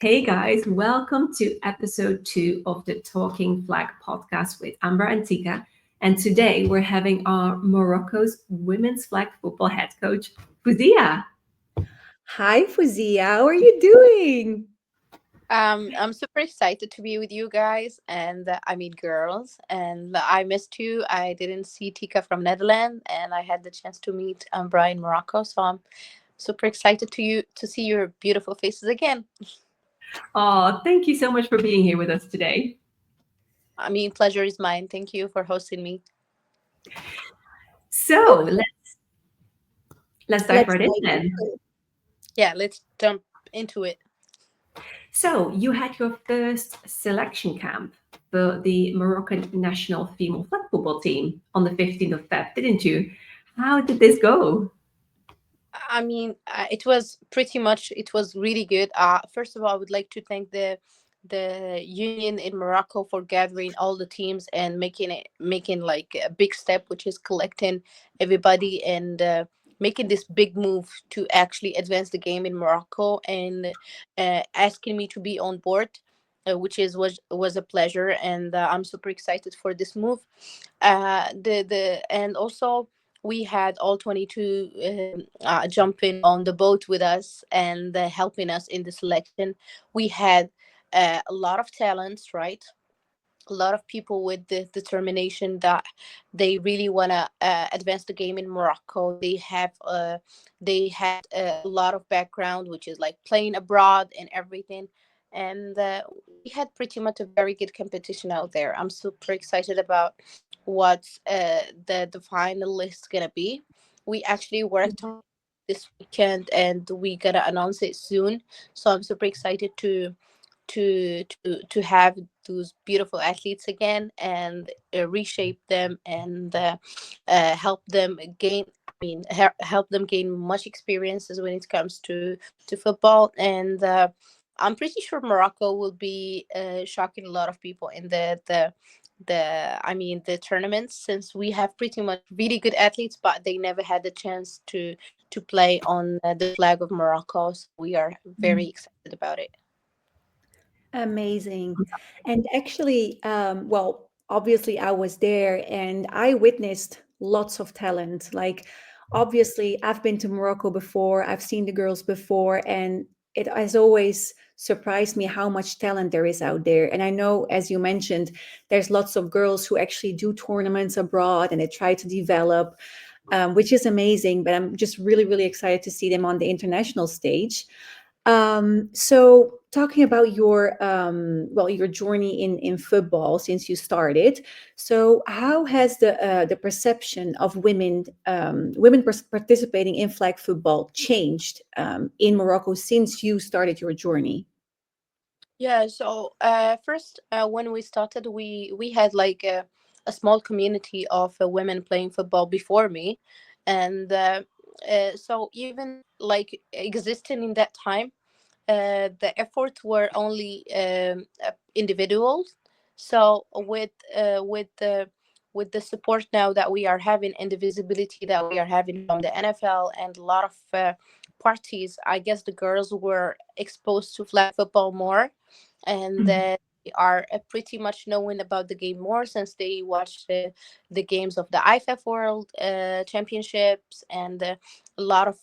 Hey guys, welcome to episode 2 of the Talking Flag podcast with Ambra and Tika. And today we're having our Morocco's women's flag football head coach, Fouzia. Hi, Fouzia. How are you doing? I'm super excited to be with you guys and I meet girls and I missed you. I didn't see Tika from Netherlands and I had the chance to meet Ambra in Morocco, so I'm super excited to see your beautiful faces again. Oh, thank you so much for being here with us today. I mean, pleasure is mine. Thank you for hosting me. So let's dive Let's right in dive then. into it. Yeah, let's jump into it. So you had your first selection camp for the Moroccan national female flag football team on the 15th of Feb, didn't you? How did this go? I mean, it was really good. First of all, I would like to thank the union in Morocco for gathering all the teams and making like a big step, which is collecting everybody and making this big move to actually advance the game in Morocco and asking me to be on board. Which is was a pleasure, and I'm super excited for this move. The and also we had all 22 jumping on the boat with us and helping us in the selection. We had a lot of talents, right? A lot of people with the determination that they really want to advance the game in Morocco. They had a lot of background, which is like playing abroad and everything. And we had pretty much a very good competition out there. I'm super excited about what the final list gonna be. We actually worked on this weekend and we gonna announce it soon. So I'm super excited to have those beautiful athletes again and reshape them and help them gain. Help them gain much experiences when it comes to football. And I'm pretty sure Morocco will be shocking a lot of people in the tournaments, since we have pretty much really good athletes, but they never had the chance to play on the flag of Morocco. So we are very excited about it. Amazing. And actually, obviously, I was there and I witnessed lots of talent. Like, obviously, I've been to Morocco before, I've seen the girls before, and it has always surprised me how much talent there is out there. And I know, as you mentioned, there's lots of girls who actually do tournaments abroad and they try to develop, which is amazing. But I'm just really, really excited to see them on the international stage. So talking about your your journey in football since you started, so how has the perception of women participating in flag football changed in Morocco since you started your journey? Yeah, so first, when we started, we had like a small community of women playing football before me, and so even like existing in that time, the efforts were only individuals. So with the support now that we are having and the visibility that we are having from the NFL and a lot of parties, I guess the girls were exposed to flag football more, and Mhm. they are pretty much knowing about the game more since they watched the games of the IFF World Championships. And a lot of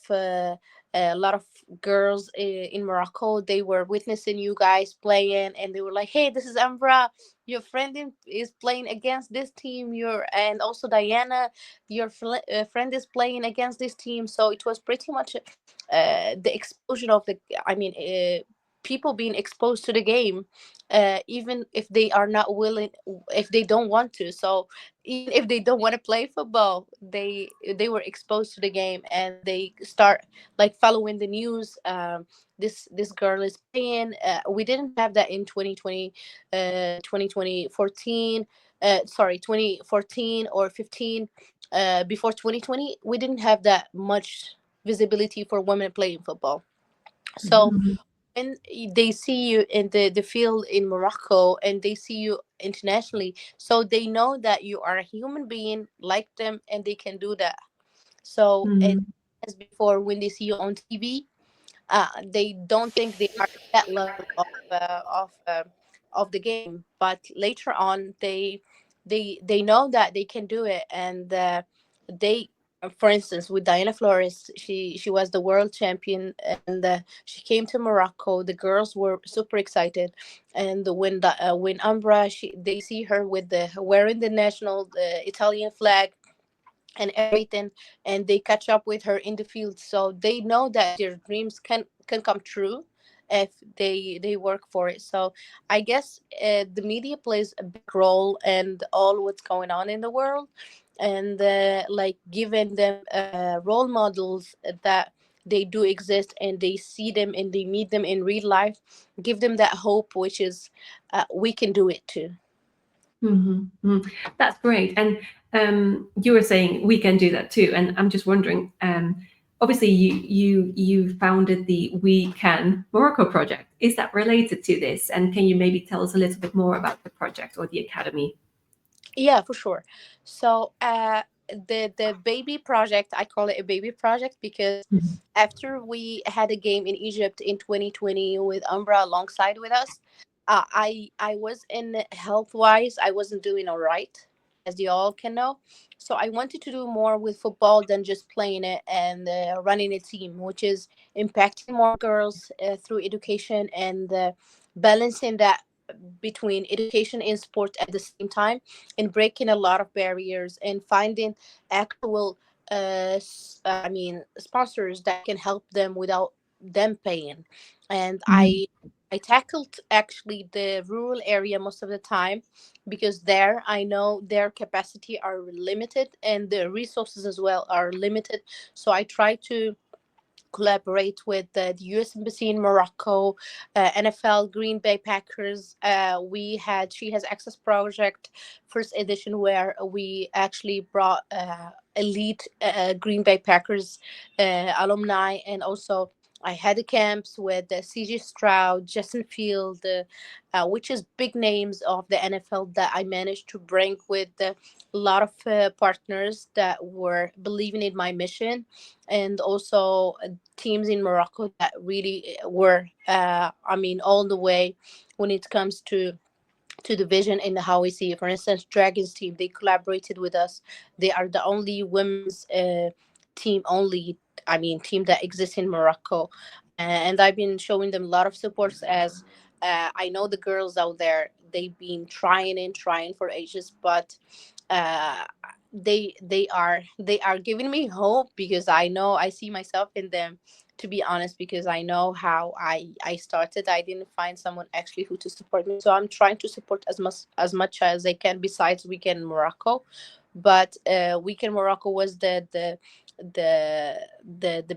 girls in Morocco, they were witnessing you guys playing, and they were like, "Hey, this is Ambra. Your friend is playing against this team. And also Diana, your friend is playing against this team." So it was pretty much the explosion of the. I mean. People being exposed to the game, even if they are not willing, if they don't want to. So even if they don't want to play football, they were exposed to the game and they start like following the news. This girl is playing. We didn't have that in 2020, 2014, sorry, 2014 or 15. Before 2020, we didn't have that much visibility for women playing football. So Mhm. when they see you in the field in Morocco and they see you internationally, so they know that you are a human being like them and they can do that. So and Mhm. as before, when they see you on TV, They don't think they are at that level of the game, but later on they know that they can do it. And they for instance, with Diana Flores, she was the world champion, and she came to Morocco. The girls were super excited, and when Ambra, they see her with the wearing the national the Italian flag and everything, and they catch up with her in the field, so they know that their dreams can come true if they work for it. So I guess the media plays a big role in all what's going on in the world, and like giving them role models that they do exist, and they see them and they meet them in real life, give them that hope, which is we can do it too. That's great. And you were saying we can do that too. And I'm just wondering, obviously you founded the We Can Morocco project. Is that related to this? And can you maybe tell us a little bit more about the project or the academy? Yeah, for sure. So the baby project, I call it a baby project because Mhm. after we had a game in Egypt in 2020 with Umbra alongside with us, I was in health wise, I wasn't doing all right, as you all can know. So I wanted to do more with football than just playing it and running a team, which is impacting more girls through education, and balancing that between education and sport at the same time, and breaking a lot of barriers and finding actual sponsors that can help them without them paying. And Mhm. I tackled actually the rural area most of the time, because there I know their capacity are limited and the resources as well are limited. So I try to collaborate with the U.S. Embassy in Morocco, NFL, Green Bay Packers. We had She Has Access project, first edition, where we actually brought elite Green Bay Packers alumni, and also I had the camps with C.J. Stroud, Justin Field, which is big names of the NFL that I managed to bring with a lot of partners that were believing in my mission, and also teams in Morocco that really were, all the way when it comes to the vision and how we see it. For instance, Dragons team, they collaborated with us. They are the only women's team, team that exists in Morocco, and I've been showing them a lot of supports as. I know the girls out there, they've been trying and trying for ages, but uh, they are giving me hope, because I know I see myself in them, to be honest, because I know how I started. I didn't find someone actually who to support me, so I'm trying to support as much as I can, besides Weekend Morocco. But Weekend Morocco was the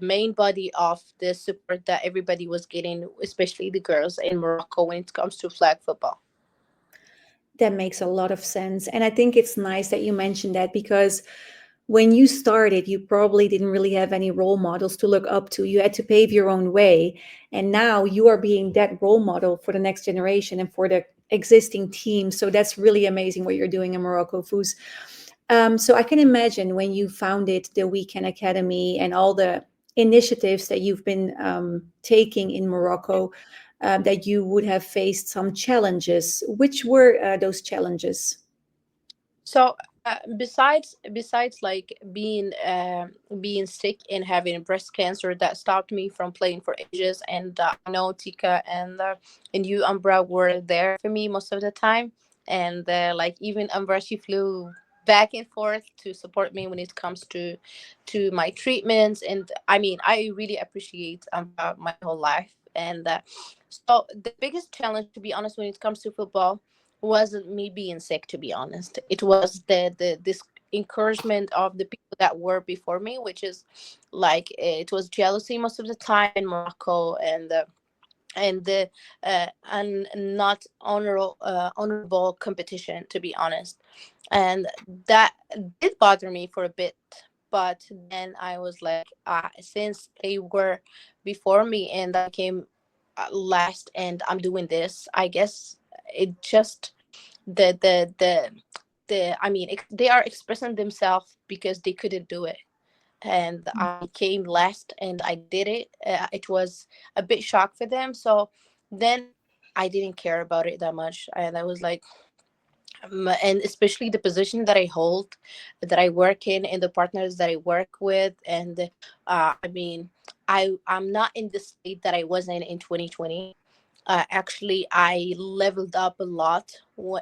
main body of the support that everybody was getting, especially the girls in Morocco, when it comes to flag football. That makes a lot of sense. And I think it's nice that you mentioned that, because when you started, you probably didn't really have any role models to look up to. You had to pave your own way. And now you are being that role model for the next generation and for the existing team. So that's really amazing what you're doing in Morocco, Fouz. So I can imagine when you founded the Weekend Academy and all the initiatives that you've been taking in Morocco, that you would have faced some challenges. Which were those challenges? So besides like being sick and having breast cancer that stopped me from playing for ages, and I know Tika and you, Umbra, were there for me most of the time, and like even Umbra, she flew back and forth to support me when it comes to my treatments. And I really appreciate Umbra my whole life. And so the biggest challenge, to be honest, when it comes to football, wasn't me being sick, to be honest. It was the this encouragement of the people that were before me, which is like it was jealousy most of the time in Morocco, and not honorable competition, to be honest. And that did bother me for a bit, but then I was like, since they were before me and I came last, and I'm doing this, I guess it just the they are expressing themselves because they couldn't do it. and I came last and I did it. It was a bit shock for them. So then I didn't care about it that much, and I was like, and especially the position that I hold, that I work in, and the partners that I work with, and I mean, I'm not in the state that I was in 2020. Actually, I leveled up a lot,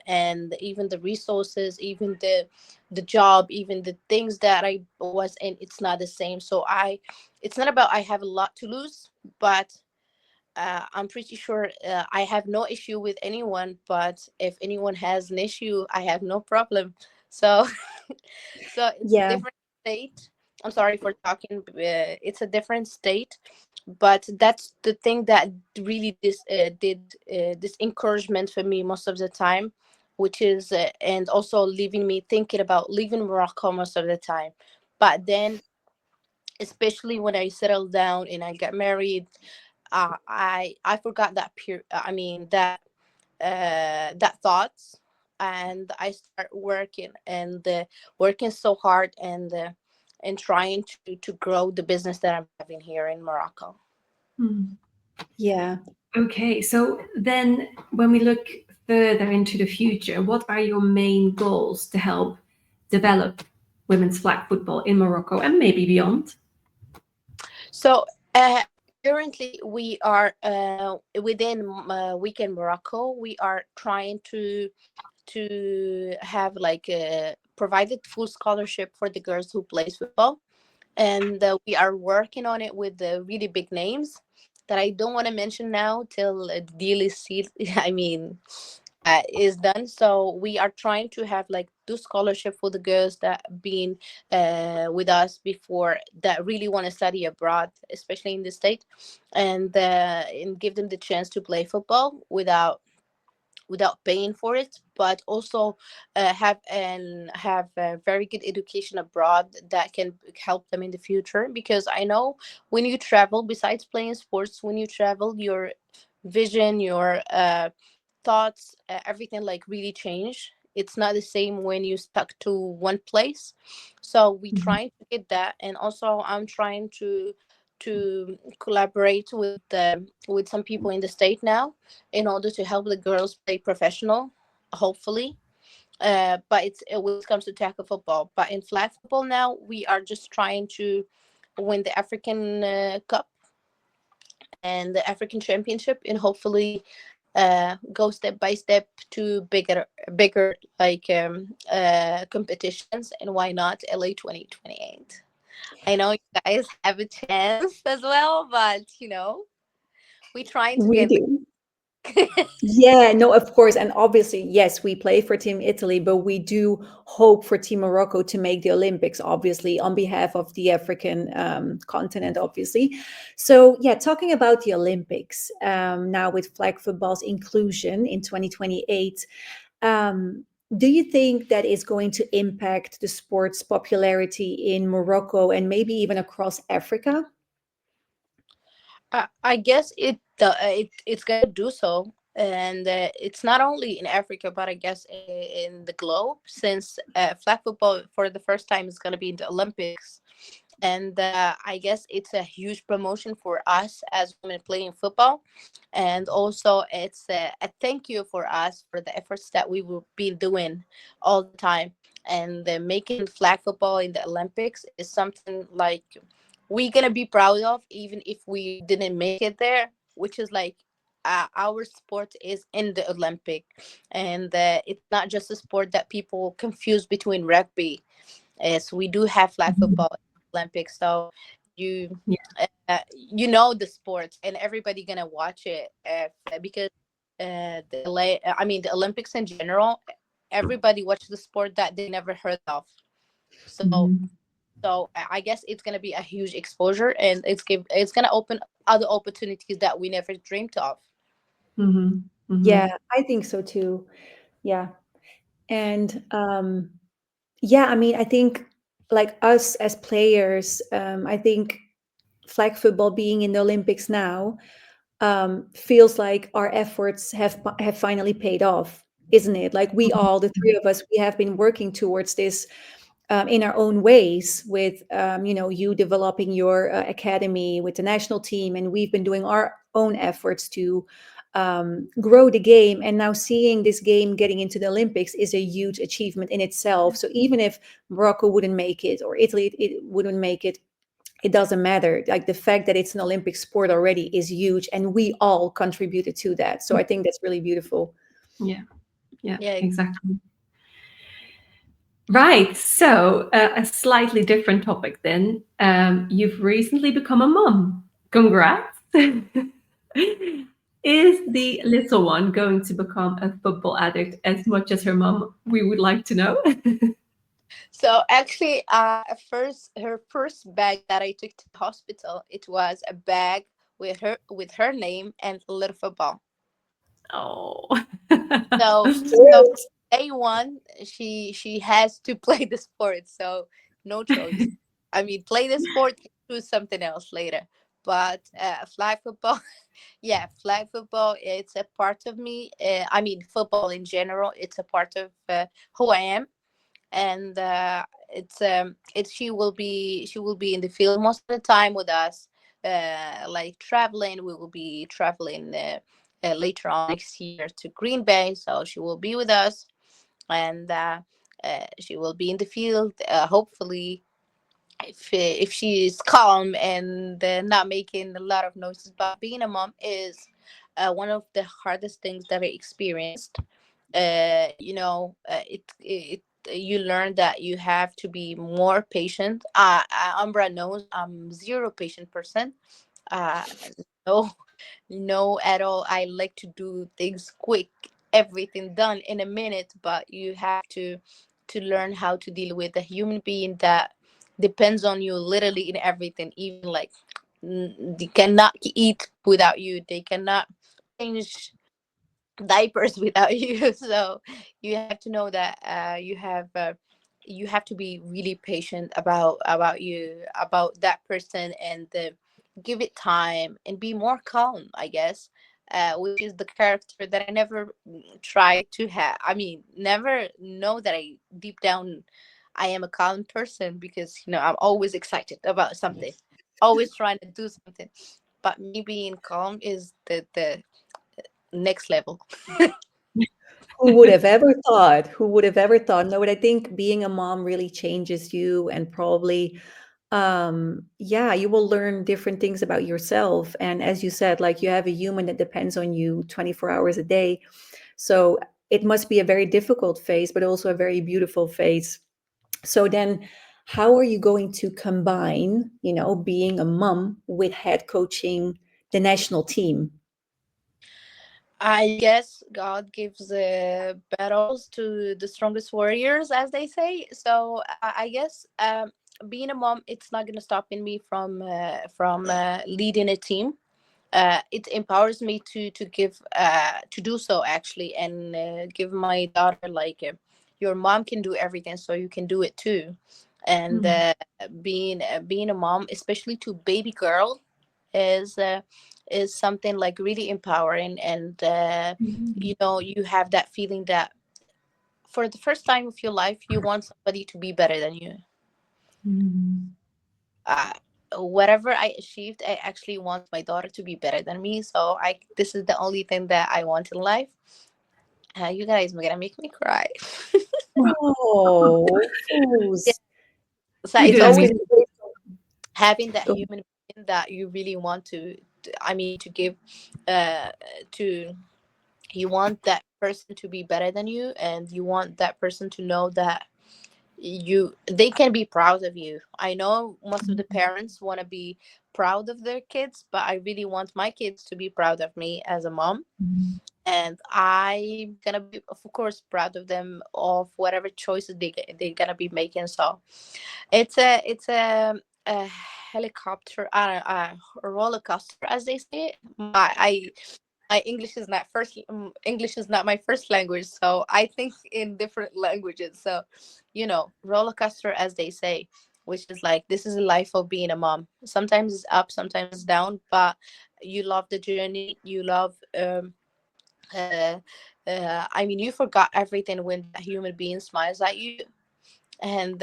and even the resources, even the job, even the things that I was in, it's not the same. So it's not about I have a lot to lose, but I'm pretty sure I have no issue with anyone, but if anyone has an issue, I have no problem. So, so it's a Yeah. different state. I'm sorry for talking. It's a different state, but that's the thing that really did this encouragement for me most of the time, which is and also leaving me thinking about leaving Morocco most of the time. But then, especially when I settled down and I got married, I forgot that I mean that thoughts, and I start working and working so hard and trying to grow the business that I'm having here in Morocco. Hmm. Yeah. Okay, so then when we look further into the future, what are your main goals to help develop women's flag football in Morocco and maybe beyond? So currently we are within Weekend Morocco. We are trying to have like provided full scholarship for the girls who plays football, and we are working on it with the really big names that I don't want to mention now till the deal is sealed. I mean, is done. So we are trying to have like do scholarship for the girls that been with us before that really want to study abroad, especially in the state, and give them the chance to play football without paying for it, but also have a very good education abroad that can help them in the future. Because I know when you travel, besides playing sports, when you travel, your vision, your thoughts, everything like really change. It's not the same when you stuck to one place. So we Mhm. trying to get that, and also I'm trying to collaborate with some people in the state now in order to help the girls play professional, hopefully. But it's when it comes to tackle football. But in flag football now, we are just trying to win the African Cup and the African Championship, and hopefully go step by step to bigger like competitions. And why not LA 2028? I know you guys have a chance as well, but we're trying to We get do. there. Yeah, no, of course. And obviously, yes, we play for Team Italy, but we do hope for Team Morocco to make the Olympics, obviously, on behalf of the African continent, obviously. So, yeah, talking about the Olympics now with flag football's inclusion in 2028, um, do you think that is going to impact the sport's popularity in Morocco and maybe even across Africa? I guess it's gonna do so, and it's not only in Africa, but I guess in the globe, since flag football for the first time is gonna be in the Olympics, and I guess it's a huge promotion for us as women playing football, and also it's a thank you for us for the efforts that we will be doing all the time, and making flag football in the Olympics is something like we're gonna be proud of, even if we didn't make it there, which is like our sport is in the Olympic, and it's not just a sport that people confuse between rugby. As we do have flag Mhm. football Olympics, so you Yeah. you know the sport, and everybody gonna watch it because I mean the Olympics in general, everybody watch the sport that they never heard of. So Mhm. I guess it's gonna be a huge exposure, and it's gonna open other opportunities that we never dreamed of. Mhm. Yeah, Mhm. I think so too. Yeah. And yeah, I mean, I think like us as players, I think flag football being in the Olympics now feels like our efforts have finally paid off, isn't it? Like we all, the three of us, we have been working towards this in our own ways with, you developing your academy with the national team, and we've been doing our own efforts to grow the game. And now seeing this game getting into the Olympics is a huge achievement in itself. So even if Morocco wouldn't make it, or Italy it wouldn't make it, it doesn't matter. Like, the fact that it's an Olympic sport already is huge, and we all contributed to that. So I think that's really beautiful. Yeah, yeah, Yeah. exactly. Right. So a slightly different topic then. You've recently become a mom. Congrats. Is the little one going to become a football addict as much as her mom? We would like to know. So actually, her first bag that I took to the hospital, it was a bag with her name and a little football. Oh. So from day one, she has to play the sport. So no choice. I mean, play the sport, do something else later. But flag football, yeah, flag football. It's a part of me. I mean, football in general. It's a part of who I am, and it's she will be in the field most of the time with us, like traveling. We will be traveling later on next year to Green Bay, so she will be with us, and she will be in the field, hopefully, if she is calm and not making a lot of noises. But being a mom is one of the hardest things that I experienced. It you learn that you have to be more patient. Umbra knows I'm zero patient person. uh no, no at all. I like to do things quick, everything done in a minute. But you have to learn how to deal with a human being that depends on you literally in everything. Even like, they cannot eat without you, they cannot change diapers without you. So you have to know that you have to be really patient about that person, and give it time and be more calm, I guess. Which is the character that I never tried to have. I mean, never know that I deep down I am a calm person, because I'm always excited about something, always trying to do something. But me being calm is the next level. Who would have ever thought? Who would have ever thought? No, but I think being a mom really changes you, and probably, yeah, you will learn different things about yourself. And as you said, like, you have a human that depends on you 24 hours a day. So it must be a very difficult phase, but also a very beautiful phase. So then, how are you going to combine, being a mom with head coaching the national team? I guess God gives battles to the strongest warriors, as they say. So I guess, being a mom, it's not gonna stop in me from leading a team. It empowers me to do so, actually, and give my daughter, like, your mom can do everything, so you can do it too. And Mm. being a mom, especially to baby girl, is uh, is something like really empowering. And Mm. you have that feeling that for the first time of your life, you want somebody to be better than you. Mm. uh, Whatever I achieved, I actually want my daughter to be better than me. So I this is the only thing that I want in life. You guys are gonna make me cry. Oh, Yeah. Fouz. So We it's didn't always mean. That's having that Go. human being that you really want I mean, to give, uh to you want that person to be better than you, and you want that person to know that they can be proud of you. I know most of the parents want to be proud of their kids, but I really want my kids to be proud of me as a mom. Mm. And I'm gonna be, of course, proud of them, of whatever choices they're gonna be making. So it's a helicopter, a roller coaster, as they say. My English is not my first language, so I think in different languages. So, roller coaster, as they say, which is like, this is the life of being a mom. Sometimes it's up, sometimes it's down, but you love the journey. You love, uh, I mean, you forgot everything when that human being smiles at you. and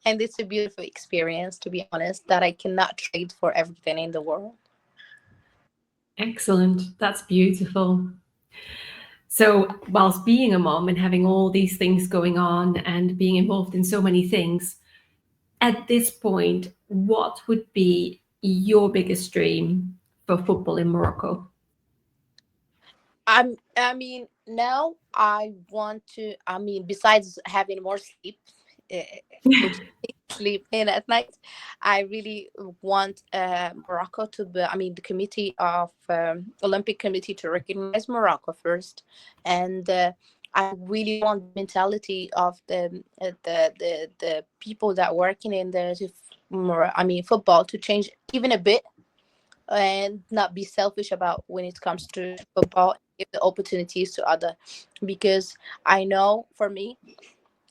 and it's a beautiful experience, to be honest, that I cannot trade for everything in the world. Excellent. That's beautiful. So, whilst being a mom and having all these things going on and being involved in so many things, at this point, what would be your biggest dream for football in Morocco? I mean, now I want to. I mean, besides having more sleep, which sleep in at night, I really want Morocco to be. I mean, the committee of Olympic Committee to recognize Morocco first, and I really want the mentality of the people that working in the more. I mean, football to change even a bit and not be selfish about when it comes to football, give the opportunities to other, because I know for me,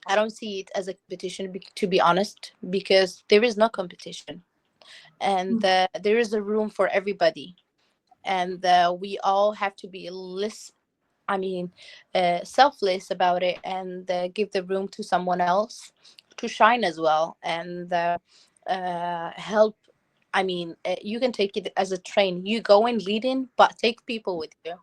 I don't see it as a competition, to be honest, because there is no competition, and there is a room for everybody, and we all have to be less, I mean, selfless about it, and give the room to someone else to shine as well, and help. I mean, you can take it as a train. You go and lead in, but take people with you.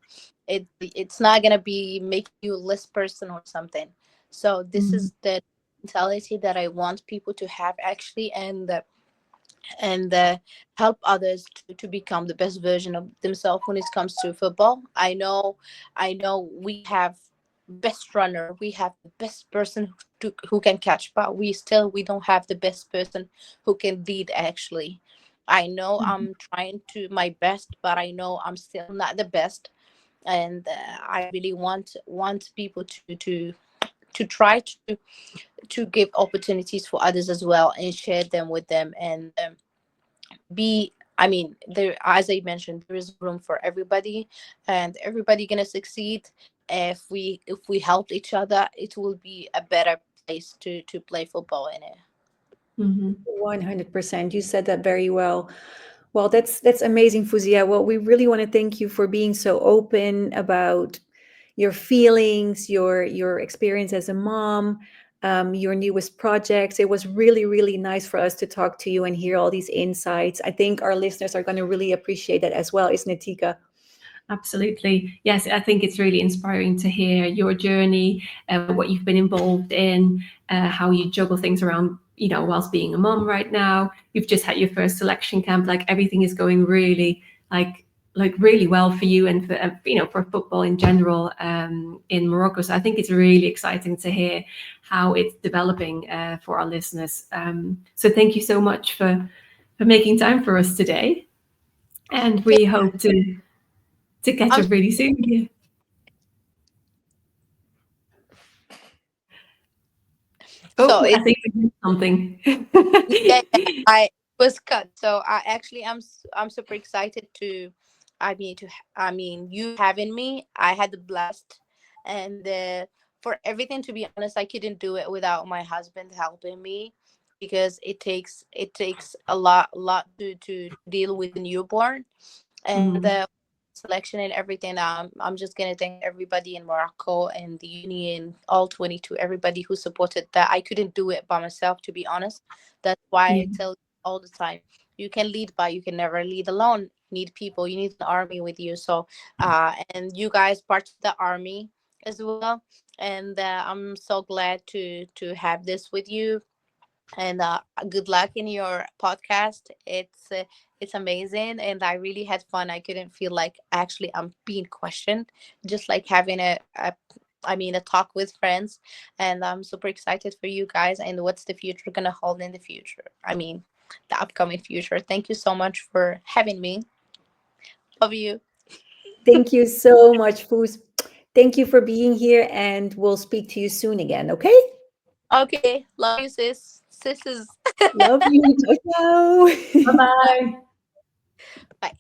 It's not gonna be make you a less person or something. So this Mhm. is the mentality that I want people to have actually, and help others to become the best version of themselves when it comes to football. I know we have best runner, we have the best person who can catch, but we don't have the best person who can lead actually. I know I'm trying to my best, but I know I'm still not the best, and I really want people to try to give opportunities for others as well and share them with them, and be I mean, there, as I mentioned, there is room for everybody, and everybody gonna succeed. If we help each other, it will be a better place to play football in it. Mhm. 100%. You said that very well. Well, that's amazing, Fouzia. Well, we really want to thank you for being so open about your feelings, your experience as a mom, your newest projects. It was really, really nice for us to talk to you and hear all these insights. I think our listeners are going to really appreciate that as well, isn't it, Tika? Absolutely. Yes, I think it's really inspiring to hear your journey, what you've been involved in, how you juggle things around, whilst being a mom right now. You've just had your first selection camp. Like everything is going really, like really well for you and for, for football in general, in Morocco. So I think it's really exciting to hear how it's developing, for our listeners. So thank you so much for making time for us today. And we hope to catch I'm up really soon. Yeah. so Oh, I it's think we did something. yeah, yeah, I was cut. So I actually I'm super excited to, I mean, you having me. I had the blast, and for everything, to be honest, I couldn't do it without my husband helping me, because it takes a lot to deal with the newborn, and Mm, the selection and everything. I'm just gonna thank everybody in Morocco and the union, all 22, everybody who supported that. I couldn't do it by myself, to be honest. That's why yeah. I tell you all the time, you can lead, but you can never lead alone. You need people, you need an army with you. So and you guys part of the army as well, and I'm so glad to have this with you, and good luck in your podcast. It's amazing, and I really had fun. I couldn't feel like actually I'm being questioned, just like having a talk with friends, and I'm super excited for you guys and what's the future gonna hold in the future. I mean, the upcoming future. Thank you so much for having me. Love you. Thank you so much, Fouz. Thank you for being here, and we'll speak to you soon again, okay? Okay, love you, sis. Sisters. Love you. Ciao, ciao. Bye bye. Bye.